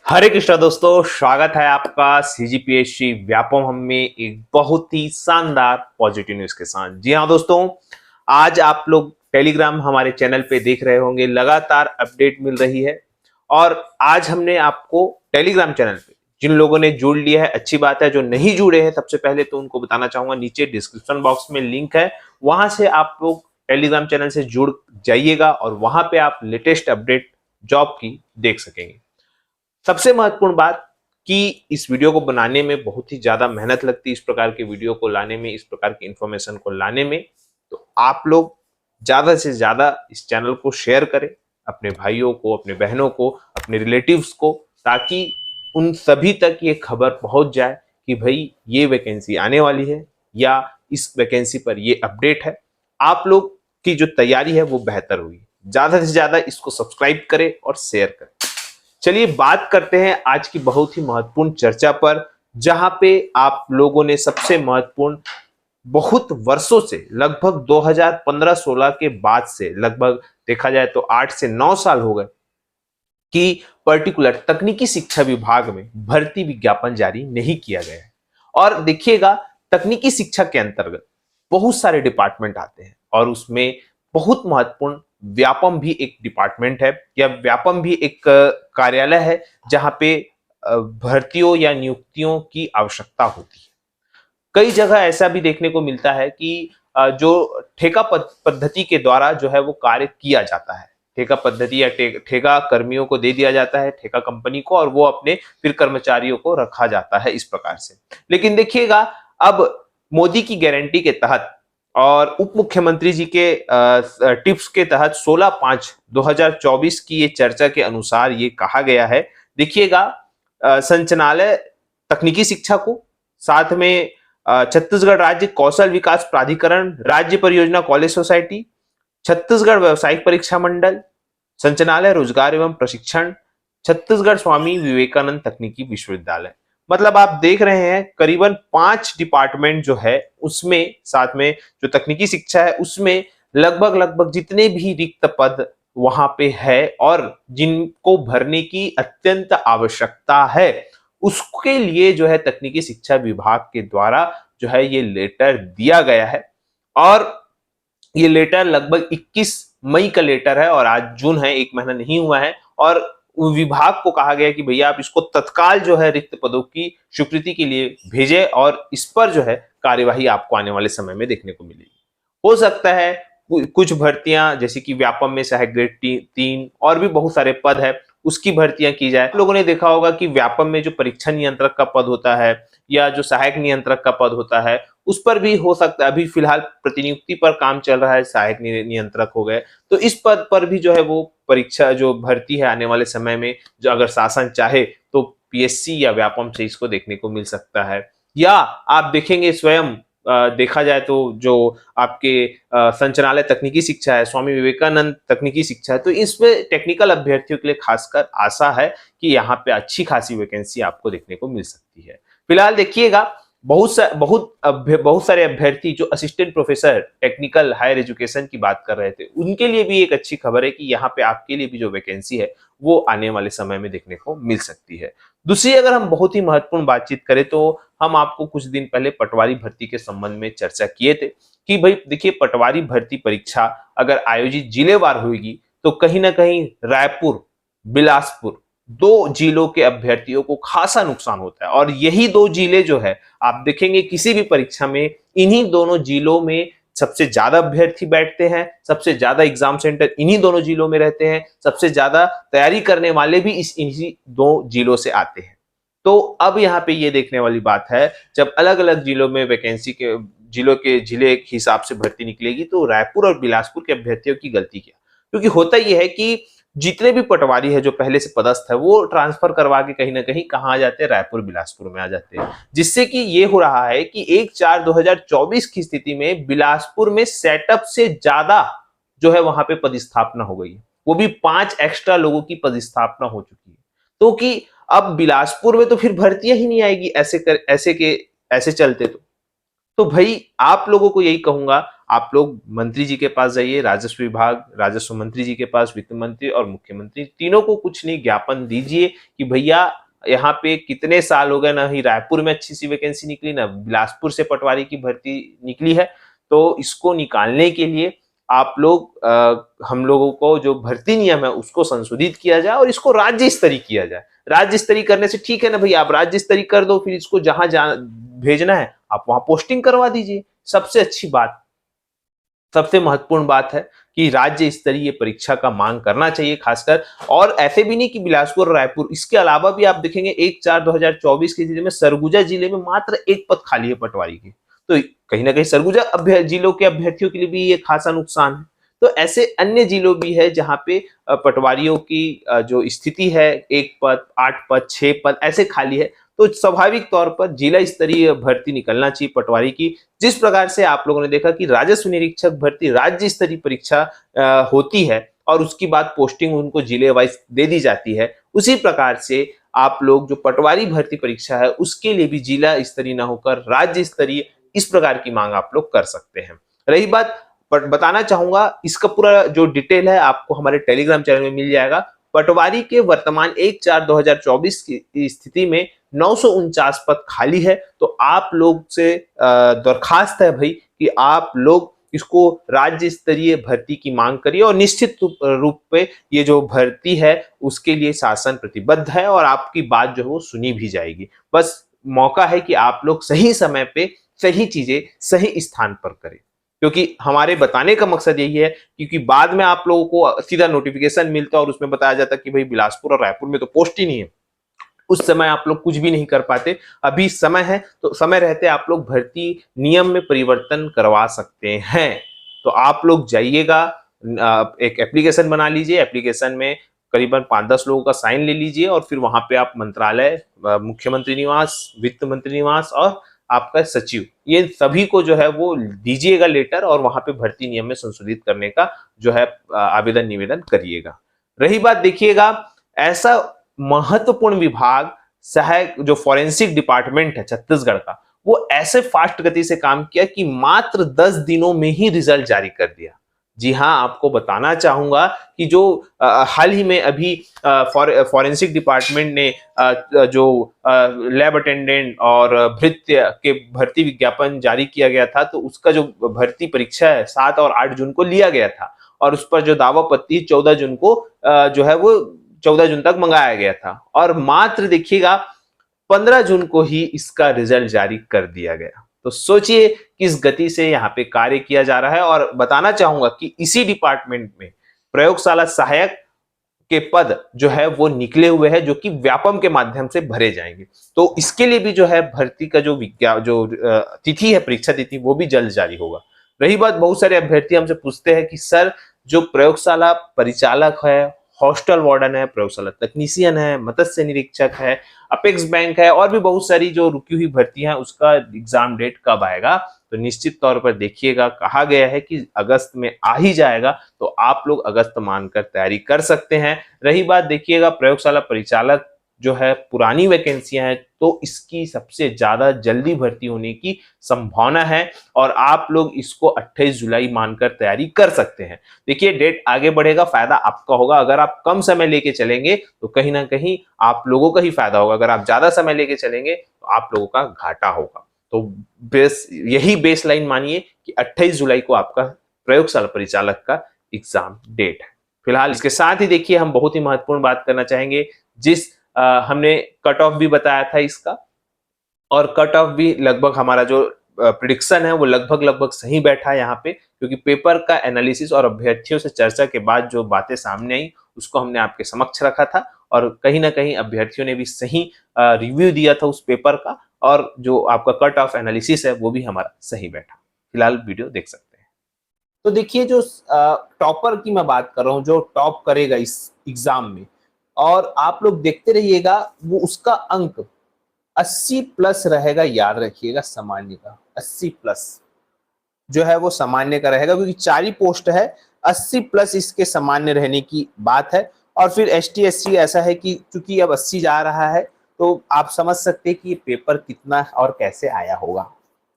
हरे कृष्णा दोस्तों, स्वागत है आपका सीजीपीएससी व्यापम हम में एक बहुत ही शानदार पॉजिटिव न्यूज के साथ। जी हाँ दोस्तों, आज आप लोग टेलीग्राम हमारे चैनल पे देख रहे होंगे, लगातार अपडेट मिल रही है। और आज हमने आपको टेलीग्राम चैनल पे जिन लोगों ने जुड़ लिया है, अच्छी बात है। जो नहीं जुड़े हैं, सबसे पहले तो उनको बताना चाहूंगा, नीचे डिस्क्रिप्शन बॉक्स में लिंक है, वहां से आप लोग टेलीग्राम चैनल से जुड़ जाइएगा और वहां पे आप लेटेस्ट अपडेट जॉब की देख सकेंगे। सबसे महत्वपूर्ण बात कि इस वीडियो को बनाने में बहुत ही ज्यादा मेहनत लगती है, इस प्रकार के वीडियो को लाने में, इस प्रकार की इंफॉर्मेशन को लाने में। तो आप लोग ज्यादा से ज्यादा इस चैनल को शेयर करें अपने भाइयों को, अपने बहनों को, अपने रिलेटिव्स को, ताकि उन सभी तक ये खबर पहुंच जाए कि भाई ये वैकेंसी आने वाली है या इस वैकेंसी पर ये अपडेट है। आप लोग की जो तैयारी है वो बेहतर हुई। ज्यादा से ज्यादा इसको सब्सक्राइब करें और शेयर करें। चलिए बात करते हैं आज की बहुत ही महत्वपूर्ण चर्चा पर, जहां पे आप लोगों ने सबसे महत्वपूर्ण, बहुत वर्षों से, लगभग 2015-16 के बाद से, लगभग देखा जाए तो 8 से 9 साल हो गए कि पर्टिकुलर तकनीकी शिक्षा विभाग में भर्ती विज्ञापन जारी नहीं किया गया है। और देखिएगा, तकनीकी शिक्षा के अंतर्गत बहुत सारे डिपार्टमेंट आते हैं और उसमें बहुत महत्वपूर्ण व्यापम भी एक डिपार्टमेंट है, या व्यापम भी एक कार्यालय है जहां पे भर्तियों या नियुक्तियों की आवश्यकता होती है। कई जगह ऐसा भी देखने को मिलता है कि जो ठेका पद्धति के द्वारा जो है वो कार्य किया जाता है। ठेका पद्धति या ठेका कर्मियों को दे दिया जाता है, ठेका कंपनी को, और वो अपने फिर कर्मचारियों को रखा जाता है इस प्रकार से। लेकिन देखिएगा, अब मोदी की गारंटी के तहत और उप मुख्यमंत्री जी के टिप्स के तहत 16/5/2024 की ये चर्चा के अनुसार ये कहा गया है। देखिएगा, संचालनालय तकनीकी शिक्षा को, साथ में छत्तीसगढ़ राज्य कौशल विकास प्राधिकरण, राज्य परियोजना कॉलेज सोसाइटी, छत्तीसगढ़ व्यवसायिक परीक्षा मंडल, संचालनालय रोजगार एवं प्रशिक्षण, छत्तीसगढ़ स्वामी विवेकानंद तकनीकी विश्वविद्यालय। मतलब आप देख रहे हैं करीबन 5 डिपार्टमेंट जो है उसमें, साथ में जो तकनीकी शिक्षा है उसमें लगभग लगभग जितने भी रिक्त पद वहां पे है और जिनको भरने की अत्यंत आवश्यकता है, उसके लिए जो है तकनीकी शिक्षा विभाग के द्वारा जो है ये लेटर दिया गया है। और ये लेटर लगभग 21 मई का लेटर है और आज जून है, 1 महीना नहीं हुआ है। और विभाग को कहा गया कि भैया आप इसको तत्काल जो है रिक्त पदों की स्वीकृति के लिए भेजें और इस पर जो है कार्यवाही आपको आने वाले समय में देखने को मिलेगी। हो सकता है कुछ भर्तियां, जैसे कि व्यापम में सहायक ग्रेड 3 और भी बहुत सारे पद है, उसकी भर्तियां की जाए। लोगों ने देखा होगा कि व्यापम में जो परीक्षा नियंत्रक का पद होता है या जो सहायक नियंत्रक का पद होता है, उस पर भी हो सकता है, अभी फिलहाल प्रतिनियुक्ति पर काम चल रहा है, सहायक नियंत्रक हो गए, तो इस पद पर भी जो है वो परीक्षा जो भर्ती है आने वाले समय में, जो अगर शासन चाहे तो पीएससी या व्यापम से इसको देखने को मिल सकता है। या आप देखेंगे स्वयं, देखा जाए तो जो आपके संचालनालय तकनीकी शिक्षा है, स्वामी विवेकानंद तकनीकी शिक्षा है, तो इसमें टेक्निकल अभ्यर्थियों के लिए खासकर आशा है कि यहाँ पे अच्छी खासी वैकेंसी आपको देखने को मिल सकती है। फिलहाल देखिएगा, बहुत सारे अभ्यर्थी जो assistant professor technical higher education की बात कर रहे थे, उनके लिए भी एक अच्छी खबर है कि यहाँ पे आपके लिए भी जो वैकेंसी है वो आने वाले समय में देखने को मिल सकती है। दूसरी, अगर हम बहुत ही महत्वपूर्ण बातचीत करें तो हम आपको कुछ दिन पहले पटवारी भर्ती के संबंध में चर्चा किए थे कि भाई देखिए, पटवारी भर्ती परीक्षा अगर आयोजित जिलेवार होगी तो कहीं ना कहीं रायपुर, बिलासपुर, 2 जिलों के अभ्यर्थियों को खासा नुकसान होता है। और यही 2 जिले जो है, आप देखेंगे किसी भी परीक्षा में इन्हीं दोनों जिलों में सबसे ज्यादा अभ्यर्थी बैठते हैं, सबसे ज्यादा एग्जाम सेंटर इन्हीं दोनों जिलों में रहते हैं, सबसे ज्यादा तैयारी करने वाले भी इन्हीं 2 जिलों से आते हैं। तो अब यहाँ पे ये देखने वाली बात है, जब अलग अलग जिलों में वैकेंसी के जिले के हिसाब से भर्ती निकलेगी, तो रायपुर और बिलासपुर के अभ्यर्थियों की गलती क्या? क्योंकि होता यह है कि जितने भी पटवारी है जो पहले से पदस्थ है, वो ट्रांसफर करवा के कहीं ना कहीं कहाँ आ जाते हैं, रायपुर बिलासपुर में आ जाते हैं। जिससे कि ये हो रहा है कि 1/4/2024 की स्थिति में बिलासपुर में सेटअप से ज्यादा जो है वहां पे पदस्थापना हो गई है, वो भी 5 एक्स्ट्रा लोगों की पदस्थापना हो चुकी है। तो कि अब बिलासपुर में तो फिर भर्तियां ही नहीं आएगी ऐसे चलते। तो भाई आप लोगों को यही कहूंगा, आप लोग मंत्री जी के पास जाइए, राजस्व विभाग, राजस्व मंत्री जी के पास, वित्त मंत्री और मुख्यमंत्री, तीनों को कुछ नहीं ज्ञापन दीजिए कि भैया यहाँ पे कितने साल हो गए, ना ही रायपुर में अच्छी सी वैकेंसी निकली, ना बिलासपुर से पटवारी की भर्ती निकली है। तो इसको निकालने के लिए आप लोग हम लोगों को जो भर्ती नियम है उसको संशोधित किया जाए और इसको राज्य स्तरीय किया जाए। राज्य स्तरीय करने से ठीक है ना भैया, आप राज्य स्तरीय कर दो, फिर इसको जहां जहां भेजना है आप वहां पोस्टिंग करवा दीजिए। सबसे अच्छी बात, सबसे महत्वपूर्ण बात है कि राज्य स्तरीय परीक्षा का मांग करना चाहिए खासकर। और ऐसे भी नहीं कि बिलासपुर और रायपुर, इसके अलावा भी आप देखेंगे 1/4/2024 के जिले में सरगुजा जिले में मात्र एक पद खाली है पटवारी की। तो कहीं ना कहीं सरगुजा जिलों के अभ्यर्थियों के लिए भी ये खासा नुकसान है। तो ऐसे अन्य जिलों भी है जहां पे पटवारियों की जो स्थिति है, 1 पद, 8 पद, 6 पद ऐसे खाली है। तो स्वाभाविक तौर पर जिला स्तरीय भर्ती निकलना चाहिए पटवारी की। जिस प्रकार से आप लोगों ने देखा कि राजस्व निरीक्षक भर्ती राज्य स्तरीय परीक्षा होती है और उसके बाद पोस्टिंग उनको जिले वाइज दे दी जाती है, उसी प्रकार से आप लोग जो पटवारी भर्ती परीक्षा है उसके लिए भी जिला स्तरीय न होकर राज्य स्तरीय, इस प्रकार की मांग आप लोग कर सकते हैं। रही बात, बताना चाहूंगा इसका पूरा जो डिटेल है आपको हमारे टेलीग्राम चैनल में मिल जाएगा। पटवारी के वर्तमान 1/4/2024 की स्थिति में 949 पद खाली है। तो आप लोग से दरखास्त है भाई कि आप लोग इसको राज्य स्तरीय भर्ती की मांग करिए और निश्चित रूप पे ये जो भर्ती है उसके लिए शासन प्रतिबद्ध है और आपकी बात जो है वो सुनी भी जाएगी। बस मौका है कि आप लोग सही समय पे सही चीजें सही स्थान पर करें, क्योंकि हमारे बताने का मकसद यही है। क्योंकि बाद में आप लोगों को सीधा नोटिफिकेशन मिलता है और उसमें बताया जाता है कि भाई बिलासपुर और रायपुर में तो पोस्ट ही नहीं है, उस समय आप लोग कुछ भी नहीं कर पाते। अभी समय है तो समय रहते आप लोग भर्ती नियम में परिवर्तन करवा सकते हैं। तो आप लोग जाइएगा, एक एप्लीकेशन बना लीजिए, एप्लीकेशन में करीबन 5-10 लोगों का साइन ले लीजिए और फिर वहां पे आप मंत्रालय, मुख्यमंत्री निवास, वित्त मंत्री निवास और आपका सचिव, ये सभी को जो है वो दीजिएगा लेटर और वहां पे भर्ती नियम में संशोधित करने का जो है आवेदन निवेदन करिएगा। रही बात, देखिएगा ऐसा महत्वपूर्ण विभाग सहायक जो फॉरेंसिक डिपार्टमेंट है छत्तीसगढ़ का, वो ऐसे फास्ट गति से काम किया कि मात्र 10 दिनों में ही रिजल्ट जारी कर दिया। जी हाँ, आपको बताना चाहूंगा कि जो हाल ही में अभी फॉरेंसिक डिपार्टमेंट ने जो लैब अटेंडेंट और भृत्य के भर्ती विज्ञापन जारी किया गया था, तो उसका जो भर्ती परीक्षा है 7 और 8 जून को लिया गया था और उस पर जो दावा पत्ती 14 जून को जो है वो 14 जून तक मंगाया गया था और मात्र देखिएगा 15 जून को ही इसका रिजल्ट जारी कर दिया गया। तो सोचिए किस गति से यहाँ पे कार्य किया जा रहा है। और बताना चाहूंगा कि इसी डिपार्टमेंट में प्रयोगशाला सहायक के पद जो है वो निकले हुए हैं, जो कि व्यापम के माध्यम से भरे जाएंगे। तो इसके लिए भी जो है भर्ती का जो तिथि है, परीक्षा तिथि, वो भी जल्द जारी होगा। रही बात, बहुत सारे अभ्यर्थी हमसे पूछते हैं कि सर जो प्रयोगशाला परिचालक है, हॉस्टल वार्डन है, प्रयोगशाला तकनीशियन है, मत्स्य निरीक्षक है, अपेक्स बैंक है और भी बहुत सारी जो रुकी हुई भर्तियां हैं, उसका एग्जाम डेट कब आएगा? तो निश्चित तौर पर देखिएगा, कहा गया है कि अगस्त में आ ही जाएगा। तो आप लोग अगस्त मानकर तैयारी कर सकते हैं। रही बात, देखिएगा प्रयोगशाला परिचालक जो है पुरानी वैकेंसियां हैं, तो इसकी सबसे ज्यादा जल्दी भर्ती होने की संभावना है और आप लोग इसको 28 जुलाई मानकर तैयारी कर सकते हैं। देखिए डेट आगे बढ़ेगा, फायदा आपका होगा। अगर आप कम समय लेके चलेंगे तो कहीं ना कहीं आप लोगों का ही फायदा होगा, अगर आप ज्यादा समय लेके चलेंगे तो आप लोगों का घाटा होगा। तो यही बेस लाइन मानिए कि 28 जुलाई को आपका प्रयोगशाला परिचालक का एग्जाम डेट है। फिलहाल इसके साथ ही देखिए हम बहुत ही महत्वपूर्ण बात करना चाहेंगे, जिस हमने कट ऑफ भी बताया था इसका, और कट ऑफ भी लगभग हमारा जो प्रिडिक्शन है वो लगभग सही बैठा है यहाँ पे, क्योंकि पेपर का एनालिसिस और अभ्यर्थियों से चर्चा के बाद जो बातें सामने आई उसको हमने आपके समक्ष रखा था और कहीं ना कहीं अभ्यर्थियों ने भी सही रिव्यू दिया था उस पेपर का और जो आपका कट ऑफ एनालिसिस है वो भी हमारा सही बैठा। फिलहाल वीडियो देख सकते हैं। तो देखिए जो टॉपर की मैं बात कर रहा हूँ, जो टॉप करेगा इस एग्जाम में, और आप लोग देखते रहिएगा, वो उसका अंक 80+ रहेगा। याद रखिएगा, सामान्य का 80+ जो है वो सामान्य का रहेगा, क्योंकि 4 ही पोस्ट है, 80+ इसके सामान्य रहने की बात है। और फिर ST SC ऐसा है कि चूंकि अब 80 जा रहा है तो आप समझ सकते हैं कि ये पेपर कितना और कैसे आया होगा।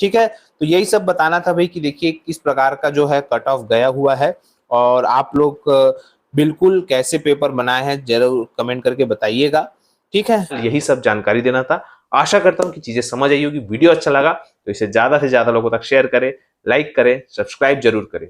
ठीक है, तो यही सब बताना था भाई कि देखिए किस प्रकार का जो है कट ऑफ गया हुआ है और आप लोग बिल्कुल कैसे पेपर बनाए हैं जरूर कमेंट करके बताइएगा। ठीक है, यही सब जानकारी देना था। आशा करता हूँ कि चीजें समझ आई होगी। वीडियो अच्छा लगा तो इसे ज्यादा से ज्यादा लोगों तक शेयर करें, लाइक करें, सब्सक्राइब जरूर करें।